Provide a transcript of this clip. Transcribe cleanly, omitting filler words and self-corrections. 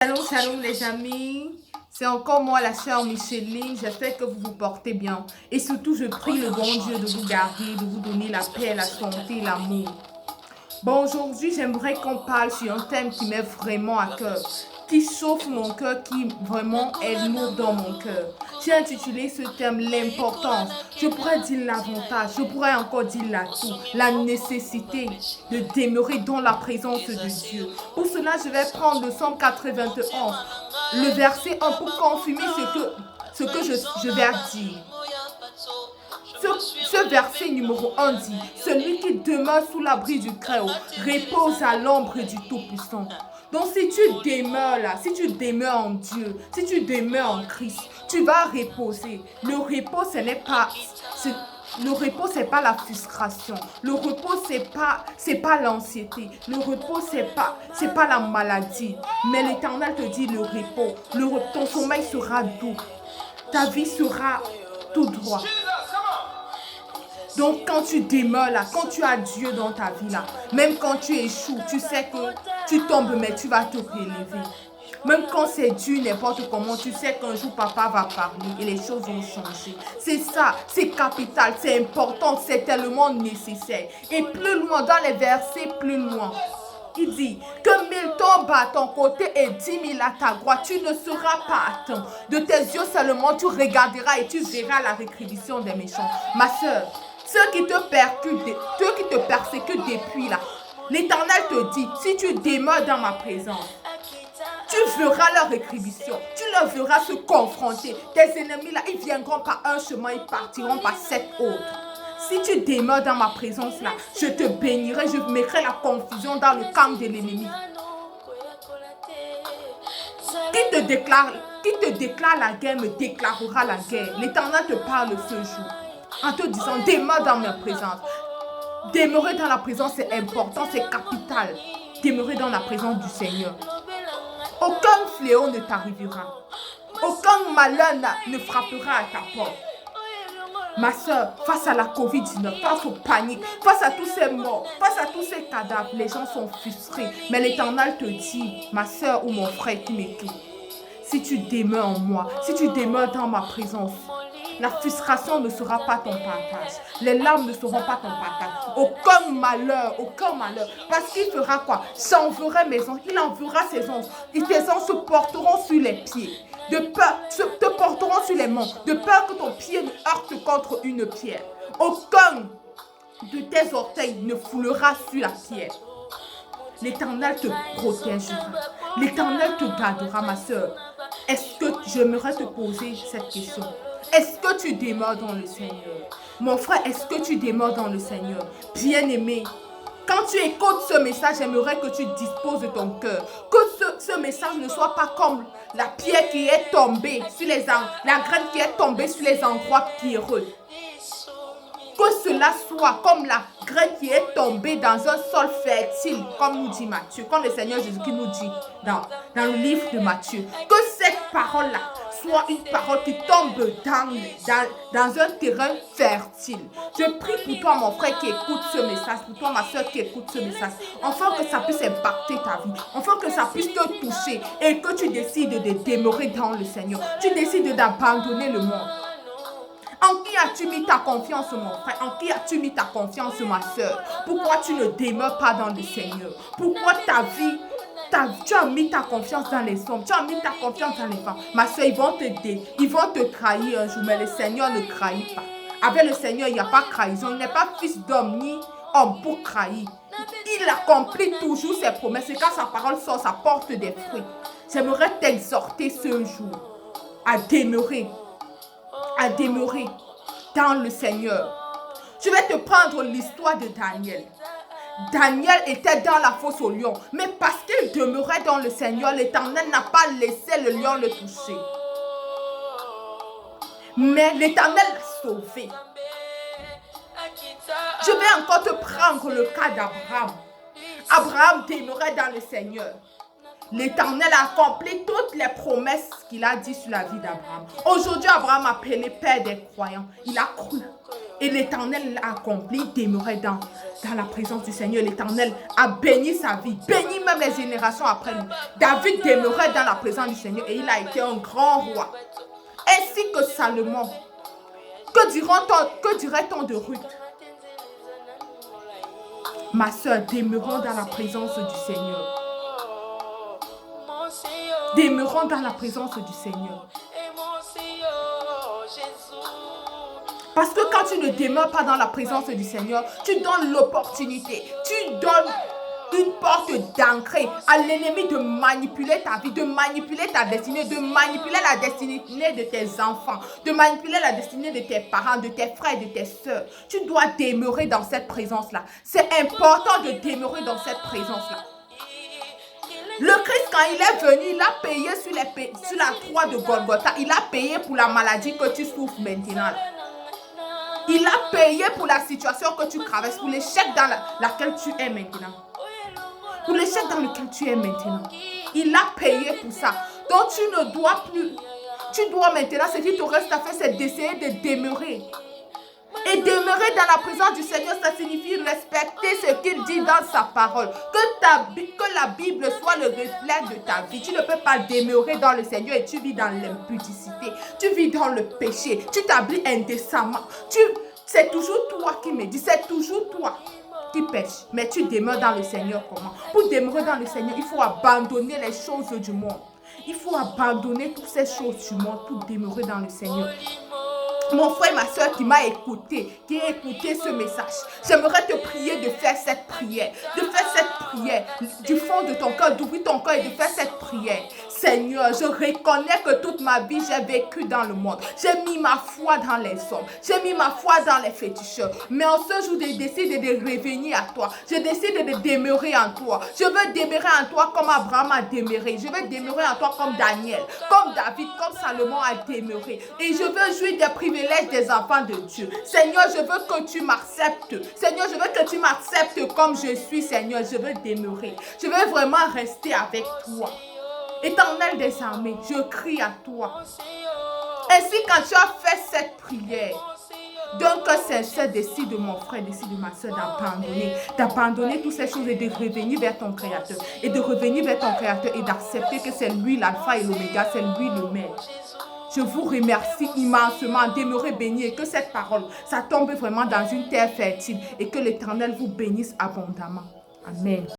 Shalom, shalom les amis, c'est encore moi la sœur Micheline, j'espère que vous vous portez bien. Et surtout, je prie le bon Dieu de vous garder, de vous donner la paix, la santé, l'amour. Bon, aujourd'hui, j'aimerais qu'on parle sur un thème qui m'est vraiment à cœur, qui chauffe mon cœur, qui vraiment est lourd dans mon cœur. J'ai intitulé ce thème l'importance. Je pourrais dire l'avantage, je pourrais encore dire l'atout, la nécessité de demeurer dans la présence de Dieu. Pour cela, je vais prendre le Psaume 91, le verset 1 pour confirmer ce que je vais dire. Ce verset numéro 1 dit, celui qui demeure sous l'abri du Très-Haut repose à l'ombre du Tout-Puissant. Donc si tu demeures là, si tu demeures en Dieu, si tu demeures en Christ, tu vas reposer. Le repos, ce n'est pas... Le repos, c'est pas la frustration. Le repos, c'est pas l'anxiété. Le repos, c'est pas la maladie. Mais l'Éternel te dit le repos. Ton sommeil sera doux. Ta vie sera tout droit. Donc, quand tu demeures là, quand tu as Dieu dans ta vie là, même quand tu échoues, tu sais que tu tombes, mais tu vas te relever. Même quand c'est dur, n'importe comment, tu sais qu'un jour papa va parler et les choses vont changer. C'est ça, c'est capital, c'est important, c'est tellement nécessaire. Et plus loin, dans les versets plus loin, il dit que 1000 tombent à ton côté et 10 000 à ta droite, tu ne seras pas atteint. De tes yeux seulement, tu regarderas et tu verras la rétribution des méchants. Ma soeur, ceux qui te persécutent, ceux qui te persécutent depuis là, l'Éternel te dit, si tu demeures dans ma présence, tu verras leur rétribution, tu leur verras se confronter. Tes ennemis là, ils viendront par un chemin, ils partiront par 7 autres. Si tu demeures dans ma présence là, je te bénirai, je mettrai la confusion dans le camp de l'ennemi. Qui te déclare la guerre me déclarera la guerre. L'Éternel te parle ce jour en te disant, demeure dans ma présence. Demeurer dans la présence, c'est important, c'est capital. Demeurer dans la présence du Seigneur. Aucun fléau ne t'arrivera. Aucun malheur ne frappera à ta porte. Ma soeur, face à la Covid-19, face aux paniques, face à tous ces morts, face à tous ces cadavres, les gens sont frustrés. Mais l'Éternel te dit, ma soeur ou mon frère qui m'écoute, si tu demeures en moi, si tu demeures dans ma présence, la frustration ne sera pas ton partage. Les larmes ne seront pas ton partage. Aucun malheur. Parce qu'il fera quoi? J'enverrai mes anges. Il enverra ses anges. Et tes anges se porteront sur les pieds. De peur, te porteront sur les mains. De peur que ton pied ne heurte contre une pierre. Aucun de tes orteils ne foulera sur la pierre. L'Éternel te protégera. L'Éternel te gardera, ma soeur. Est-ce que j'aimerais te poser cette question? Est-ce que tu demeures dans le Seigneur? Mon frère, est-ce que tu demeures dans le Seigneur? Bien-aimé, quand tu écoutes ce message, j'aimerais que tu disposes de ton cœur. Que ce message ne soit pas comme la pierre qui est tombée sur les endroits, la graine qui est tombée sur les endroits pierreux. Que cela soit comme la graine qui est tombée dans un sol fertile, comme nous dit Matthieu, comme le Seigneur Jésus qui nous dit dans le livre de Matthieu. Que cette parole-là soit une parole qui tombe dans un terrain fertile. Je prie pour toi, mon frère, qui écoute ce message, pour toi, ma soeur, qui écoute ce message, afin que ça puisse impacter ta vie, afin que ça puisse te toucher et que tu décides de demeurer dans le Seigneur. Tu décides d'abandonner le monde. En qui as-tu mis ta confiance, mon frère? En qui as-tu mis ta confiance, ma soeur? Pourquoi tu ne demeures pas dans le Seigneur? Pourquoi ta vie, tu as mis ta confiance dans les hommes, tu as mis ta confiance dans les femmes? Ma soeur, ils vont te trahir un jour, mais le Seigneur ne trahit pas. Avec le Seigneur, il n'y a pas trahison. Il n'est pas fils d'homme ni homme pour trahir. Il accomplit toujours ses promesses. Et quand sa parole sort, ça porte des fruits. J'aimerais t'exhorter ce jour à demeurer dans le Seigneur. Je vais te prendre l'histoire de Daniel. Daniel était dans la fosse au lion, mais parce qu'il demeurait dans le Seigneur, l'Éternel n'a pas laissé le lion le toucher. Mais l'Éternel l'a sauvé. Je vais encore te prendre le cas d'Abraham. Abraham demeurait dans le Seigneur. L'Éternel a accompli toutes les promesses qu'il a dit sur la vie d'Abraham. Aujourd'hui, Abraham appelé père des croyants. Il a cru. Et l'Éternel l'a accompli, demeurait dans la présence du Seigneur. L'Éternel a béni sa vie, béni même les générations après lui. David demeurait dans la présence du Seigneur et il a été un grand roi. Ainsi que Salomon. Que dirait-on de Ruth? Ma soeur, demeurons dans la présence du Seigneur. Demeurons dans la présence du Seigneur. Parce que quand tu ne demeures pas dans la présence du Seigneur, tu donnes l'opportunité, tu donnes une porte d'entrée à l'ennemi de manipuler ta vie, de manipuler ta destinée, de manipuler la destinée de tes enfants, de manipuler la destinée de tes parents, de tes frères, de tes soeurs. Tu dois demeurer dans cette présence-là. C'est important de demeurer dans cette présence-là. Le Christ, quand il est venu, il a payé sur la croix de Golgotha. Il a payé pour la maladie que tu souffres maintenant. Il a payé pour la situation que tu traverses, pour l'échec dans laquelle tu es maintenant. Pour l'échec dans lequel tu es maintenant. Il a payé pour ça. Donc tu ne dois plus. Tu dois maintenant, ce qui te reste à faire, c'est d'essayer de demeurer. Et demeurer dans la présence du Seigneur, ça signifie respecter ce qu'il dit dans sa parole. Que la Bible soit le reflet de ta vie. Tu ne peux pas demeurer dans le Seigneur et tu vis dans l'impudicité. Tu vis dans le péché. Tu t'habilles indécemment. C'est toujours toi qui me dis, c'est toujours toi qui pêche. Mais tu demeures dans le Seigneur comment? Pour demeurer dans le Seigneur, il faut abandonner les choses du monde. Il faut abandonner toutes ces choses du monde pour demeurer dans le Seigneur. Mon frère et ma soeur qui m'a écouté, qui a écouté ce message, j'aimerais te prier de faire cette prière, du fond de ton cœur, d'ouvrir ton cœur et de faire cette prière. Seigneur, je reconnais que toute ma vie, j'ai vécu dans le monde. J'ai mis ma foi dans les hommes. J'ai mis ma foi dans les féticheurs. Mais en ce jour, je décide de revenir à toi. Je décide de demeurer en toi. Je veux demeurer en toi comme Abraham a demeuré. Je veux demeurer en toi comme Daniel, comme David, comme Salomon a demeuré. Et je veux jouir des privilèges des enfants de Dieu. Seigneur, je veux que tu m'acceptes. Seigneur, je veux que tu m'acceptes comme je suis, Seigneur. Je veux demeurer. Je veux vraiment rester avec toi. Éternel des armées, je crie à toi. Ainsi, quand tu as fait cette prière, d'un cœur sincère, décide, mon frère, décide, ma soeur, d'abandonner toutes ces choses et de revenir vers ton Créateur. Et de revenir vers ton Créateur et d'accepter que c'est lui l'alpha et l'oméga, c'est lui le maître. Je vous remercie immensement. Demeurez bénis et que cette parole, ça tombe vraiment dans une terre fertile et que l'Éternel vous bénisse abondamment. Amen.